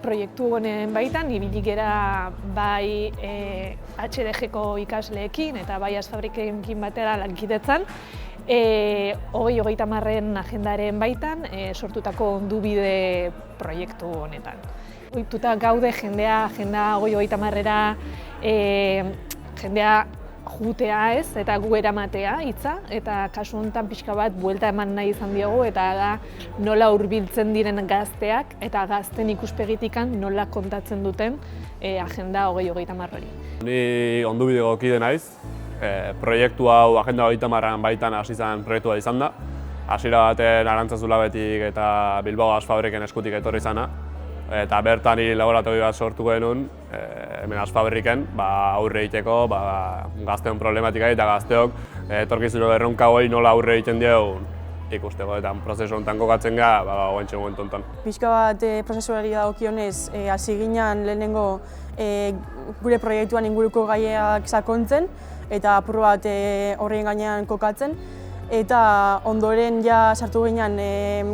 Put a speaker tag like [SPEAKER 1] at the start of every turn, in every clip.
[SPEAKER 1] proiektu honen baitan, ibili gera bai HDG-ko ikasleekin eta bai Asfabrikekin batera lankidetzan, 2030-en agendaren baitan sortutako ondubide proiektu honetan. Ohituta gaude jendea Agenda 2030-era jendea jutea ez, eta gu eramatea hitza, eta kasu honetan pixka bat buelta eman nahi izan diogu, eta da nola hurbiltzen diren gazteak eta gazten ikuspegitikan nola kontatzen duten Agenda 2030 hori.
[SPEAKER 2] Ni ondubideko kide naiz. Proiektu hau Agenda 2030-an baitan hasi zen proiektua izan da. Hasiera baten Arantzazulabetik eta Bilbao Asfabriken eskutik etorri izana. Eta bertan laborategi bat sortu genuen, hemen Asfabriken, aurre egiteko gazteon problematikai eta gazteok etorkizuneko erronka hori nola aurre egiten diogun ikusteko, eta prozesu honetan kokatzen gara oentxe momentu honetan.
[SPEAKER 3] Pixka bat prozesuari dagokionez, hasi ginen lehenengo gure proiektuan inguruko gaiak sakontzen eta apur bat horren gainean kokatzen. Eta ondoren ja sartu ginen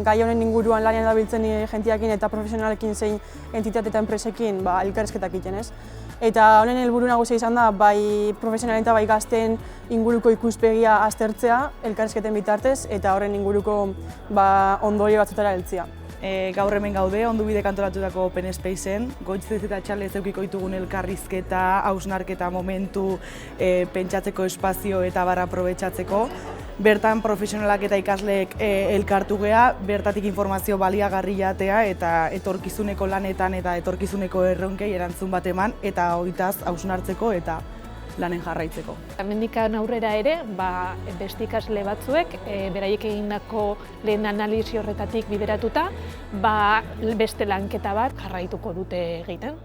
[SPEAKER 3] gai honen inguruan lanean dabiltzen jentiakin eta profesionalekin zein entitate eta enpresekin elkarrizketak egiten ez. Eta honen helburu nagusia izan da bai profesionalen eta bai gazten inguruko ikuspegia aztertzea elkarrizketen bitartez eta horren inguruko ondorio batzuetara heltzea.
[SPEAKER 4] Gaur hemen gaude, ondubide kantoratutako Open Spaceen, Goitzez eta Txalez edukiko ditugun elkarrizketa, hausnarketa momentu, pentsatzeko espazio eta barra aprobetxatzeko. Bertan profesionalak eta ikasleek elkartu gea, bertatik informazio baliagarri jatea eta etorkizuneko lanetan eta etorkizuneko erronkei erantzun bat eman eta horietaz hausnartzeko eta lanen jarraitzeko.
[SPEAKER 1] Hemendikan aurrera ere, beste ikasle batzuek, beraiek egindako lehen analisi horretatik bideratuta, beste lanketa bat jarraituko dute egiten.